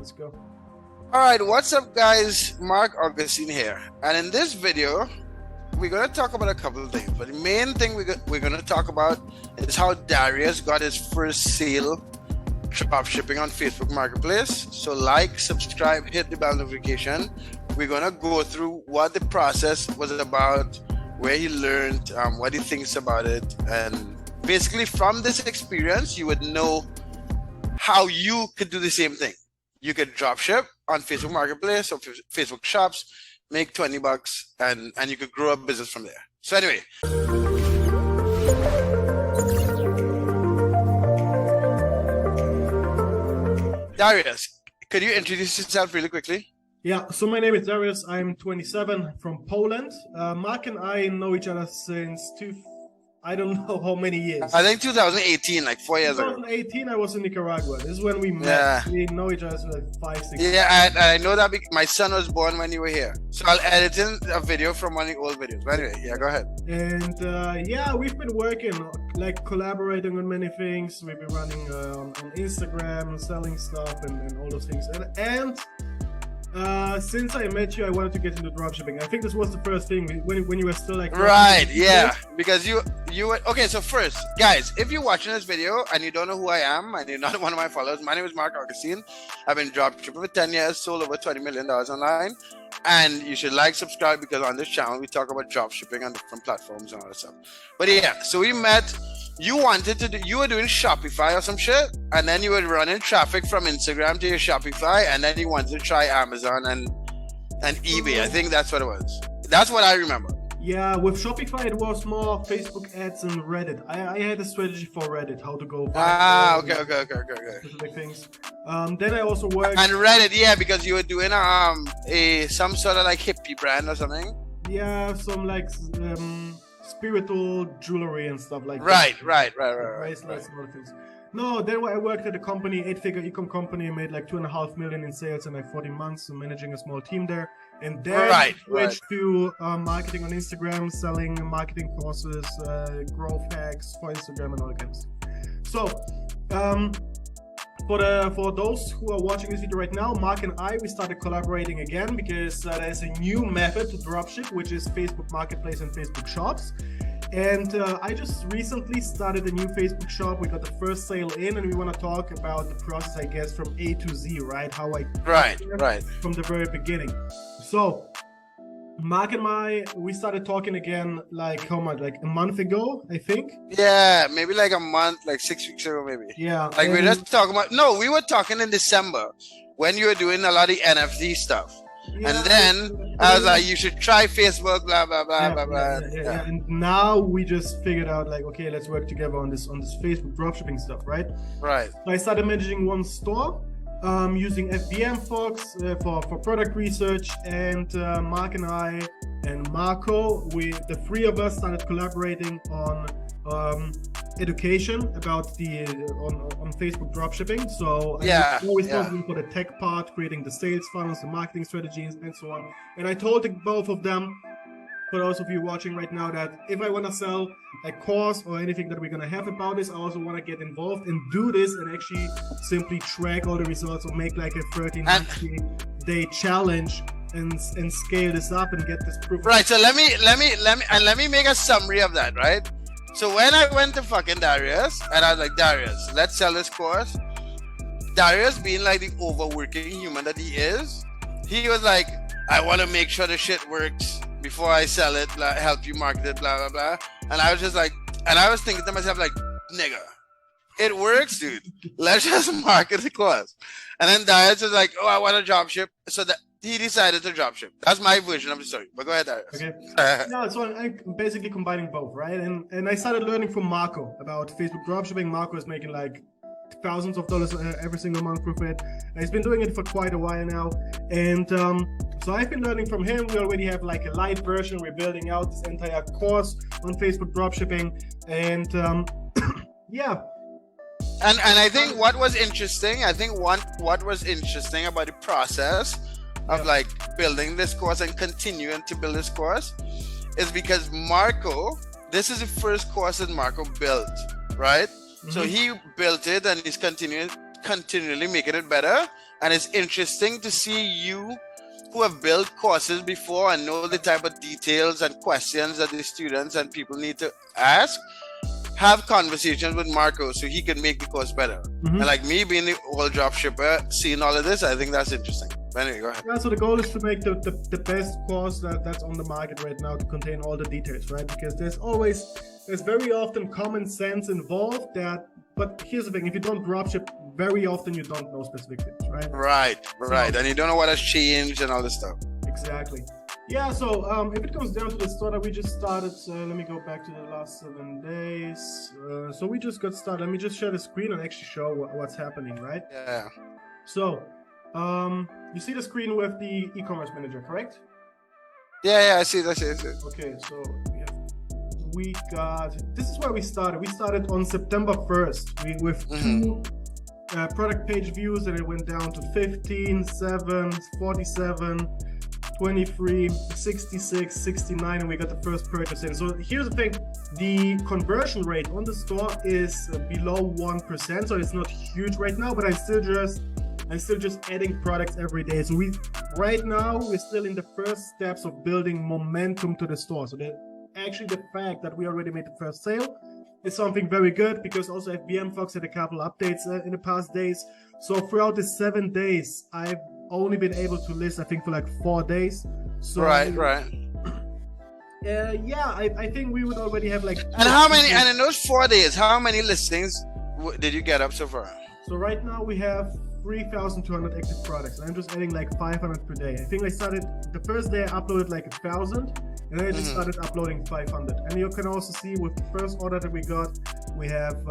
Let's go. All right, what's up, guys? Marc, Augustine here, and in this video, we're gonna talk about a couple of things. But the main thing we're gonna talk about is how Darius got his first sale drop shipping on Facebook Marketplace. So like, subscribe, hit the bell notification. We're gonna go through what the process was about, where he learned, what he thinks about it, and basically from this experience, you would know how you could do the same thing. You could drop ship on Facebook Marketplace or Facebook Shops, make $20, and you could grow a business from there. So anyway. Darius, could you introduce yourself really quickly? Yeah, so my name is Darius. I'm 27 from Poland. Marc and I know each other since I don't know how many years. I think 2018, like 4 years ago. 2018, I was in Nicaragua. This is when we met. Yeah. We know each other since like 5, 6 years. Yeah, I know that my son was born when you were here. So I'll edit in a video from one of the old videos. But anyway, yeah, go ahead. And yeah, we've been working, like collaborating on many things. We've been running on Instagram, selling stuff and all those things. And since I met you, I wanted to get into dropshipping. I think this was the first thing when you were still like... Right, yeah. Because you were... Okay, so first, guys, if you're watching this video and you don't know who I am and you're not one of my followers, my name is Marc Augustine. I've been dropshipping for 10 years, sold over $20 million online. And you should like, subscribe, because on this channel, we talk about dropshipping on different platforms and all that stuff. But yeah, so we met... You were doing Shopify or some shit, and then you were running traffic from Instagram to your Shopify, and then you wanted to try Amazon and eBay. I think that's what it was. That's what I remember. Yeah, with Shopify, it was more Facebook ads and Reddit. I had a strategy for Reddit, how to go. Okay. Specific things. Then I also worked... And Reddit, yeah, because you were doing some sort of like hippie brand or something. Yeah, some like... spiritual jewelry and stuff like that. Right. Bracelets and other things. No, then I worked at a company, 8-figure ecom company, made like $2.5 million in sales in like 14 months, managing a small team there. And then switched to marketing on Instagram, selling marketing courses, growth hacks for Instagram and all that kind of stuff. So, for those who are watching this video right now, Marc and we started collaborating again because there's a new method to dropship, which is Facebook Marketplace and Facebook Shops. And I just recently started a new Facebook shop. We got the first sale in, and we want to talk about the process, I guess, from A to Z, right? How I from the very beginning. So Marc and we started talking again, like how much? Like a month ago, I think. Yeah, maybe like a month, like 6 weeks ago, maybe. Yeah. Like we're just talking about. No, we were talking in December when you were doing a lot of NFT stuff. Yeah, and then I was like, you should try Facebook, blah blah blah blah blah. Yeah. And now we just figured out, like, okay, let's work together on this Facebook dropshipping stuff, right? Right. So I started managing one store. Using FBM Fox for product research, and Marc and I and Marco, the three of us started collaborating on education about on Facebook dropshipping. So I was responsible for the tech part, creating the sales funnels, the marketing strategies, and so on. And I told both of them, for those of you watching right now, that if I want to sell a course or anything that we're going to have about this, I also want to get involved and do this and actually simply track all the results or make like a 13-day challenge and scale this up and get this proof. Right. So let me make a summary of that, right? So when I went to fucking Darius and I was like, Darius, let's sell this course. Darius, being like the overworking human that he is, he was like, I want to make sure the shit works before I sell it, like, help you market it, blah, blah, blah. And I was just like, and I was thinking to myself, like, nigga, it works, dude. Let's just market the course. And then Darius was like, oh, I want to drop ship. So that he decided to drop ship. That's my version of the story. But go ahead, Darius. Okay. No, so I'm basically combining both, right? And I started learning from Marco about Facebook dropshipping. Marco is making like thousands of dollars every single month with it. He's been doing it for quite a while now. And so I've been learning from him. We already have like a light version. We're building out this entire course on Facebook dropshipping. And yeah. And I think what was interesting, what was interesting about the process of like building this course and continuing to build this course is because Marco, this is the first course that Marco built, right? Mm-hmm. So he built it and he's continually making it better. and it's interesting to see you who have built courses before and know the type of details and questions that the students and people need to ask, have conversations with Marco so he can make the course better. And like me being the old drop shipper, seeing all of this, I think that's interesting. But anyway, go ahead. Yeah, so the goal is to make the best course that's on the market right now, to contain all the details, right? Because there's very often common sense involved but here's the thing, if you don't dropship, very often you don't know specific things, right? Right. And you don't know what has changed and all this stuff. Exactly. Yeah, so if it comes down to the store that we just started, let me go back to the last 7 days. So we just got started. Let me just share the screen and actually show what's happening, right? Yeah. So, you see the screen with the e-commerce manager, correct? Yeah, I see it. Okay, so this is where we started. We started on September 1st with 2 product page views, and it went down to 15, 7, 47, 23, 66, 69, and we got the first purchase in. So here's the thing, the conversion rate on the store is below 1%, so it's not huge right now, but I'm still just adding products every day. So right now we're still in the first steps of building momentum to the store. So actually the fact that we already made the first sale is something very good, because also FBM Fox had a couple updates in the past days. So throughout the 7 days, I've only been able to list, I think, for like 4 days. So right. Yeah, I think we would already have like. And how many? And in those 4 days, how many listings did you get up so far? So right now we have 3,200 active products. I'm just adding like 500 per day. I think I started the first day I uploaded like 1,000, and then I just started uploading 500. And you can also see with the first order that we got, we have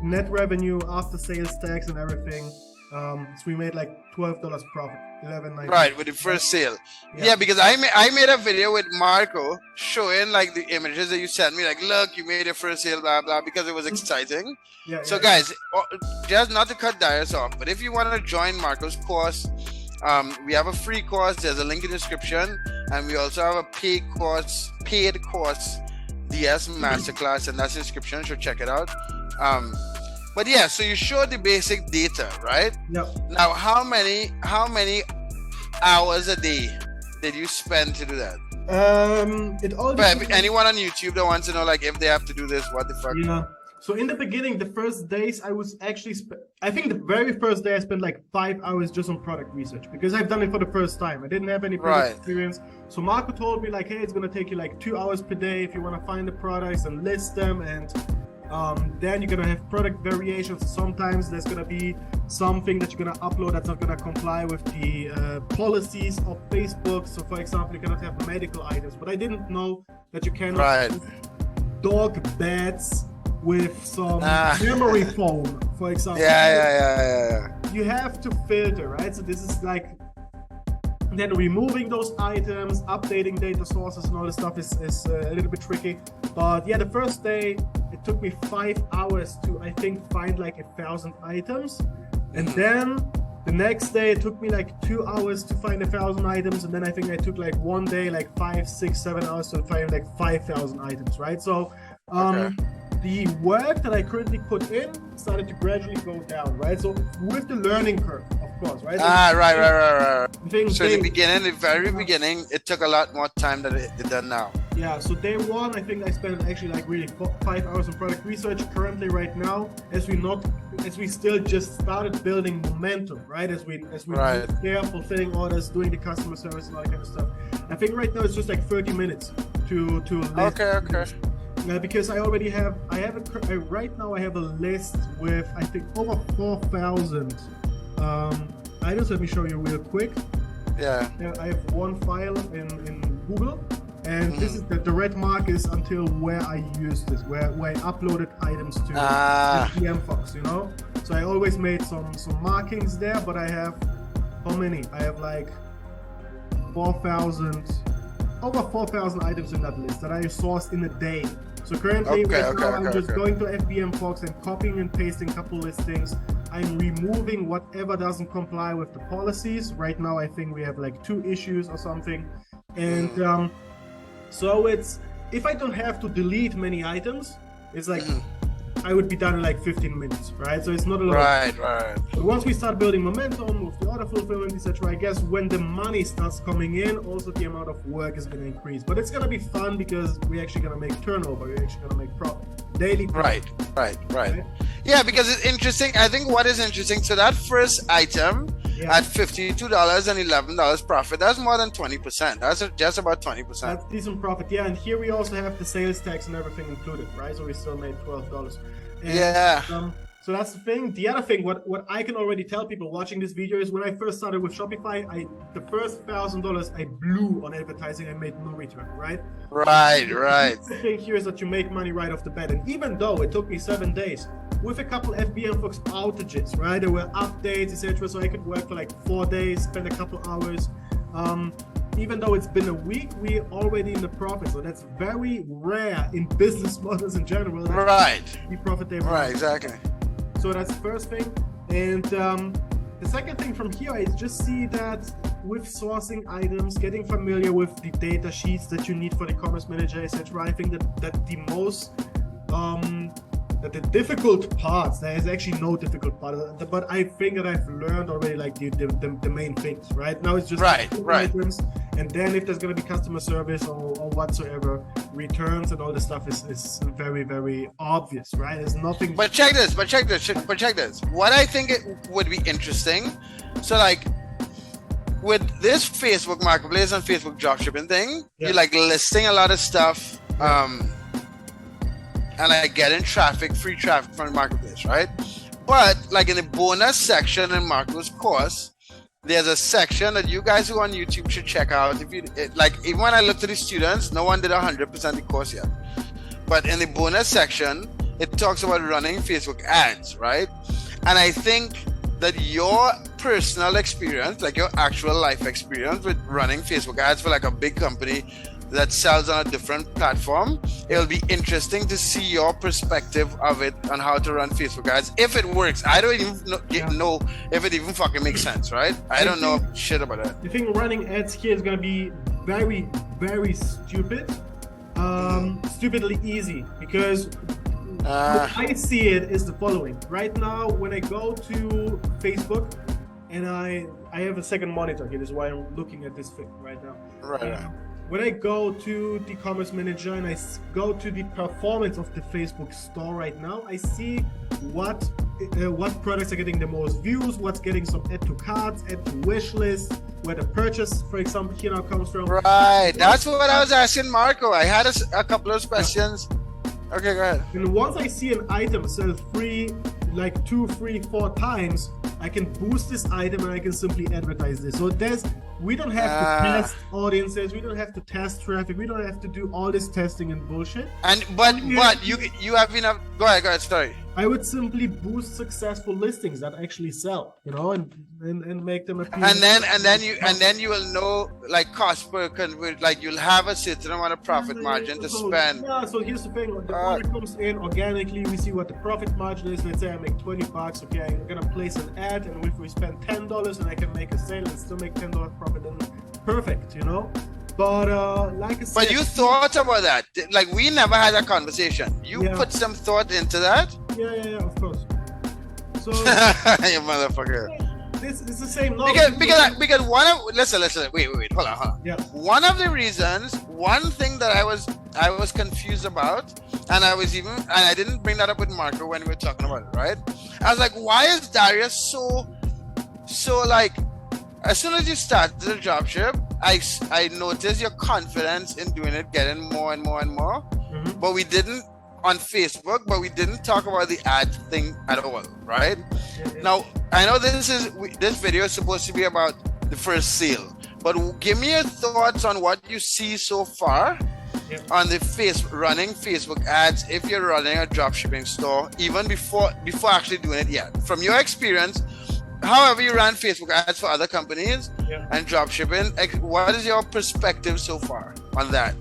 net revenue after sales tax and everything. So we made like $12 profit, $11.90. Right, with the first sale. Yeah, because I made a video with Marco showing like the images that you sent me, like, look, you made your first sale, blah blah, because it was exciting. So guys, just not to cut Darius off, but if you want to join Marco's course, we have a free course. There's a link in the description, and we also have a paid course, DS Masterclass, and that's in the description. So check it out. But yeah, so you showed the basic data, right? Yep. Now, how many hours a day did you spend to do that? It all depends. Anyone on YouTube that wants to know, like, if they have to do this, what the fuck? Yeah. So in the beginning, the first days, I was actually, I think the very first day I spent like 5 hours just on product research, because I've done it for the first time. I didn't have any product experience. So Marco told me like, hey, it's going to take you like 2 hours per day if you want to find the products and list them, and then you're gonna have product variations. Sometimes there's gonna be something that you're gonna upload that's not gonna comply with the policies of Facebook. So for example, you cannot have medical items, but I didn't know that you cannot dog beds with some memory foam, for example. Yeah. You have to filter, right? So this is like, then removing those items, updating data sources and all this stuff is a little bit tricky. But yeah, the first day, it took me 5 hours to, I think, find like 1,000 items. And then the next day, it took me like 2 hours to find 1,000 items. And then I think I took like one day, like 5, 6, 7 hours to find like 5,000 items, right? So the work that I currently put in started to gradually go down, right? So with the learning curve, of course, right? Right. So in the very beginning, it took a lot more time than it does now. Yeah, so day one, I think I spent actually like really 5 hours on product research. Currently, right now, as we still just started building momentum, right? As we there, fulfilling orders, doing the customer service and all that kind of stuff. I think right now it's just like 30 minutes to list. Okay. Because I already have, right now I have a list with, I think, over 4,000 items. Let me show you real quick. Yeah. I have one file in Google, and this is the red mark is until where I used this, where I uploaded items to FBM Fox, you know? So I always made some markings there, but I have, how many? I have like over 4,000 items in that list that I sourced in a day. So currently, I'm just going to FBM Fox and copying and pasting a couple listings. I'm removing whatever doesn't comply with the policies. Right now, I think we have like 2 issues or something. And so it's, if I don't have to delete many items, it's like I would be done in like 15 minutes, right? So it's not a lot. Right. But once we start building momentum with the order fulfillment, etc., I guess when the money starts coming in, also the amount of work is going to increase. But it's going to be fun because we're actually going to make turnover. We're actually going to make profit. Daily profit. Right. Yeah, because it's interesting. I think what is interesting, so that first item at $52 and $11 profit, that's more than 20%. That's just about 20%. That's decent profit. Yeah, and here we also have the sales tax and everything included, right? So we still made $12. And, so that's the thing. The other thing, what I can already tell people watching this video is when I first started with Shopify, the first $1,000 I blew on advertising. I made no return, right? Right. The thing here is that you make money right off the bat. And even though it took me 7 days, with a couple FBM Fox outages, right? There were updates, etc. So I could work for like 4 days, spend a couple hours. Even though it's been a week, we're already in the profit. So that's very rare in business models in general. Right. Be profitable. Right, exactly. So that's the first thing. And the second thing from here, I just see that with sourcing items, getting familiar with the data sheets that you need for the commerce manager, etc. I think that the most that the difficult parts, there is actually no difficult part, but I think that I've learned already like the main things, right? Now it's just items, and then if there's going to be customer service or whatsoever, returns and all this stuff is very, very obvious, right? There's nothing. But check this. What I think it would be interesting, so like with this Facebook marketplace and Facebook dropshipping thing, you're like listing a lot of stuff, and like getting free traffic from the marketplace, right? But like in the bonus section in Marco's course, there's a section that you guys who are on YouTube should check out. Like even when I looked at the students, no one did 100% the course yet. But in the bonus section, it talks about running Facebook ads, right? And I think that your personal experience, like your actual life experience with running Facebook ads for like a big company that sells on a different platform, it'll be interesting to see your perspective of it on how to run Facebook ads. If it works, I don't even know if it even fucking makes sense, right? I don't know shit about it. I think running ads here is going to be very, very stupid. Stupidly easy, because what I see it is the following. Right now, when I go to Facebook, and I have a second monitor here, this is why I'm looking at this thing right now. Right. When I go to the commerce manager and I go to the performance of the Facebook store right now, I see what products are getting the most views, what's getting some add to carts, add to wish list, where the purchase, for example, here now comes from. Right, that's what I was asking Marco. I had a couple of questions. Okay, go ahead. And once I see an item sell free, like 2, 3, 4 times, I can boost this item and I can simply advertise this. So we don't have to test audiences, we don't have to test traffic, we don't have to do all this testing and bullshit. But you have enough. Go ahead, sorry. I would simply boost successful listings that actually sell, and make them appear. And then you will know like cost per convert, like you'll have a certain amount of profit margin to spend. Yeah, so here's the thing: the order comes in organically. We see what the profit margin is. Let's say I make $20. Okay, I'm gonna place an ad, and if we spend $10, and I can make a sale and still make $10 profit, then perfect, But like I said, but you thought about that. Like we never had a conversation. You put some thought into that. Yeah, of course. So you motherfucker. This is the same law. Because one of listen, wait, hold on. Yeah. One of the reasons, one thing that I was confused about, and I didn't bring that up with Marco when we were talking about it, right? I was like, why is Darius so like, as soon as you start the dropship, I noticed your confidence in doing it, getting more and more and more. Mm-hmm. But we didn't on Facebook, but we didn't talk about the ad thing at all, right? Yeah. Now, I know this video is supposed to be about the first sale, but give me your thoughts on what you see so far on the running Facebook ads if you're running a dropshipping store, even before actually doing it yet. From your experience, however you ran Facebook ads for other companies and dropshipping, what is your perspective so far on that?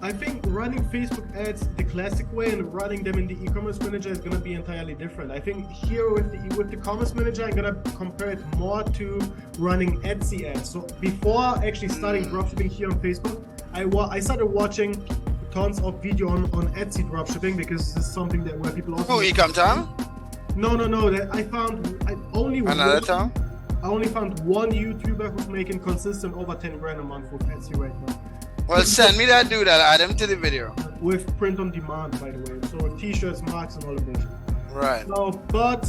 I think running Facebook ads the classic way and running them in the e-commerce manager is going to be entirely different. I think here with the commerce manager, I'm going to compare it more to running Etsy ads. So before actually starting dropshipping here on Facebook, I started watching tons of video on Etsy dropshipping because this is something that where people also. Who, Ecom Town? No. I only found one YouTuber who's making consistent over 10 grand a month with Etsy right now. Well, send me that dude. I'll add him to the video. With print on demand, by the way. So with t-shirts, marks, and all the bullshit. Right. So, but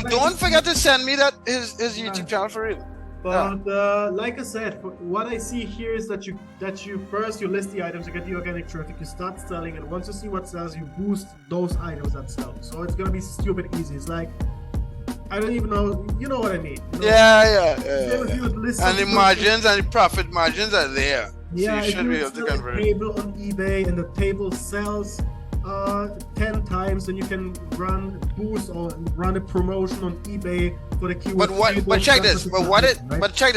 don't forget to send me that his YouTube channel for real. But like I said, what I see here is that you first you list the items, you get the organic traffic, you start selling, and once you see what sells, you boost those items that sell. So it's gonna be stupid easy. It's like I don't even know. You know what I mean? You know? Yeah. And the margins and the profit margins are there. Yeah, so you should be able to convert. If you sell a table on eBay and the table sells 10 times, then you can run a boost or run a promotion on eBay for the keyword. But check this.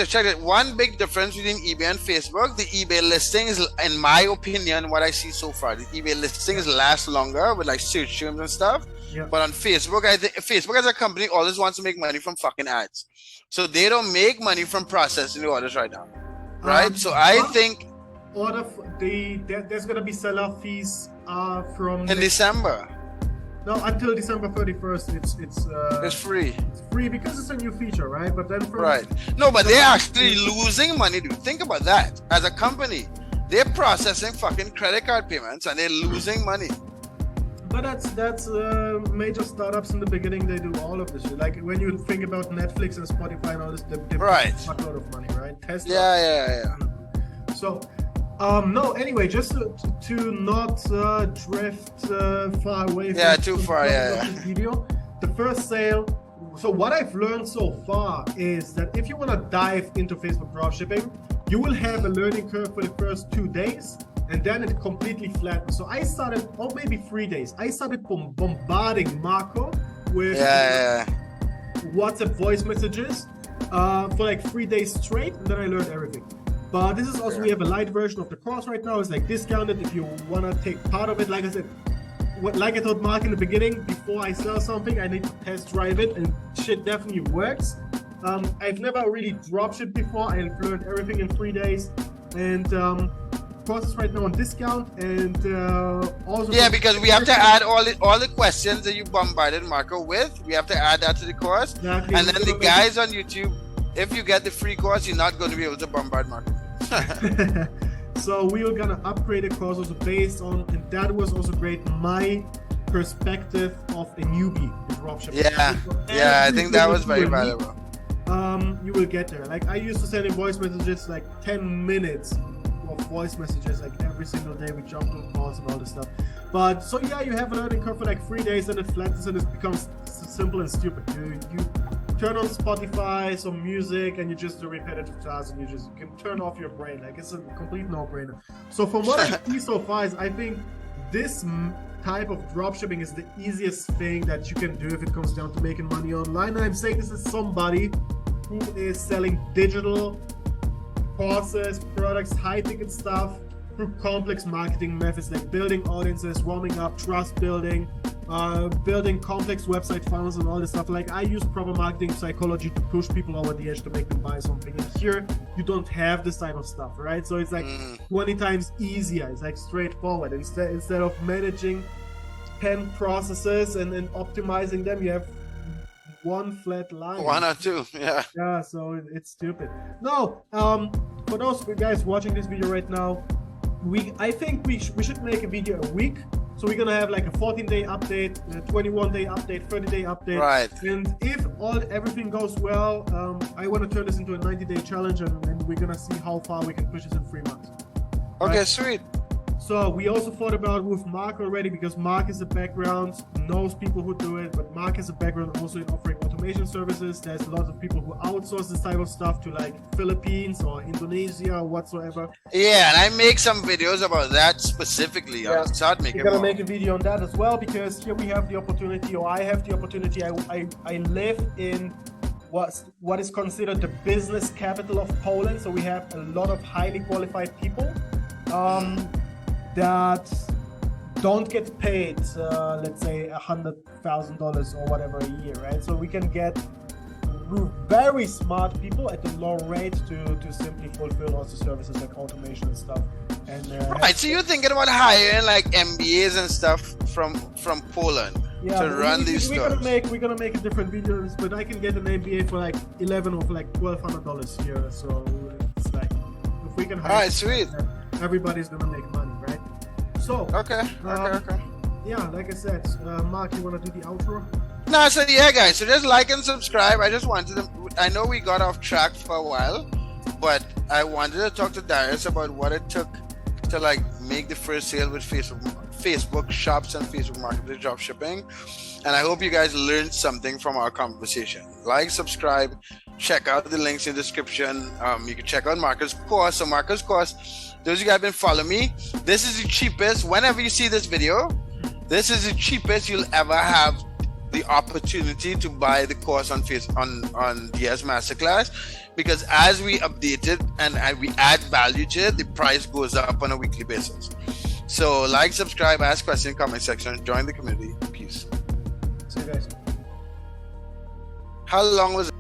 Check this. One big difference between eBay and Facebook, the eBay listings, in my opinion, what I see so far, the eBay listings last longer with like search terms and stuff. Yeah. But on Facebook, I think Facebook as a company always wants to make money from fucking ads. So they don't make money from processing the orders right now. Right? So I think there's gonna be seller fees from in December. No, until December 31st, it's free. It's free because it's a new feature, right? But then no, but they're actually losing money, dude. Think about that. As a company, they're processing fucking credit card payments and they're losing money. But that's major startups in the beginning. They do all of this shit. Like when you think about Netflix and Spotify and all this, they make a lot of money, right? Tesla. Yeah. So. No, anyway, just to not drift far away from too far, this video, the first sale. So what I've learned so far is that if you want to dive into Facebook dropshipping, you will have a learning curve for the first 2 days, and then it completely flattens. So I started, or maybe 3 days, I started bombarding Marco with WhatsApp voice messages for like 3 days straight, and then I learned everything. But this is also, we have a light version of the course right now. It's like discounted if you want to take part of it. Like I said, like I told Mark in the beginning, before I sell something, I need to test drive it, and shit definitely works. I've never really dropshipped before. I've learned everything in 3 days, and course is right now on discount, and also because we have to add all the questions that you bombarded Marco with. We have to add that to the course, exactly. And then the guys on YouTube, if you get the free course, you're not going to be able to bombard Marco. So we were gonna upgrade the course also based on, and that was also great, my perspective of a newbie in dropshipping. I think that was very valuable. You will get there. Like I used to send in voice messages like 10 minutes of voice messages like every single day. We jumped on calls and all this stuff. But so you have a learning curve for like 3 days, and it flattens and it becomes simple and stupid. You turn on Spotify, some music, and you just do repetitive tasks, and you can turn off your brain. Like it's a complete no-brainer. So from what I see so far, is I think this type of dropshipping is the easiest thing that you can do if it comes down to making money online. And I'm saying this is somebody who is selling digital courses, products, high-ticket stuff through complex marketing methods like building audiences, warming up, trust building, building complex website funnels and all this stuff. Like I use proper marketing psychology to push people over the edge to make them buy something. And here you don't have this type of stuff, right? So it's like 20 times easier. It's like straightforward. Instead of managing 10 processes and then optimizing them, you have one flat line. One or two, Yeah, so it's stupid. No, for those guys watching this video right now, I think we should make a video a week. So we're gonna have like a 14-day update, a 21-day update, 30-day update. Right. And if everything goes well, I want to turn this into a 90-day challenge, and we're gonna see how far we can push this in 3 months. Okay, right? Sweet. So we also thought about with Marc already, because Marc is a background, knows people who do it, but Marc has a background also in offering automation services. There's a lot of people who outsource this type of stuff to like Philippines or Indonesia or whatsoever. Yeah, and I make some videos about that specifically. I'll start making We're gonna make a video on that as well, because here we have the opportunity, or I have the opportunity. I live in what is considered the business capital of Poland. So we have a lot of highly qualified people that don't get paid, let's say $100,000 or whatever a year, right? So we can get very smart people at a low rate to simply fulfill all the services like automation and stuff. And right, so you're thinking about hiring like MBAs and stuff from Poland to run these stores? We're gonna make a different videos, but I can get an MBA for like $11 or for like $1,200 here. So it's like if we can hire, all right, sweet. Everybody's gonna make money, right? So okay. Yeah, like I said, Mark, you wanna do the outro? No, so yeah, guys, so just like and subscribe. I just wanted to, I know we got off track for a while, but I wanted to talk to Darius about what it took to like make the first sale with Facebook shops and Facebook Marketplace dropshipping. And I hope you guys learned something from our conversation. Like, subscribe, check out the links in the description. You can check out Marcus' course. So Marcus' course, those of you guys have been following me, this is the cheapest. Whenever you see this video, this is the cheapest you'll ever have the opportunity to buy the course on DS Masterclass, because as we update it and we add value to it, the price goes up on a weekly basis. So like, subscribe, ask questions in the comment section, join the community. Peace. See you guys. How long was it?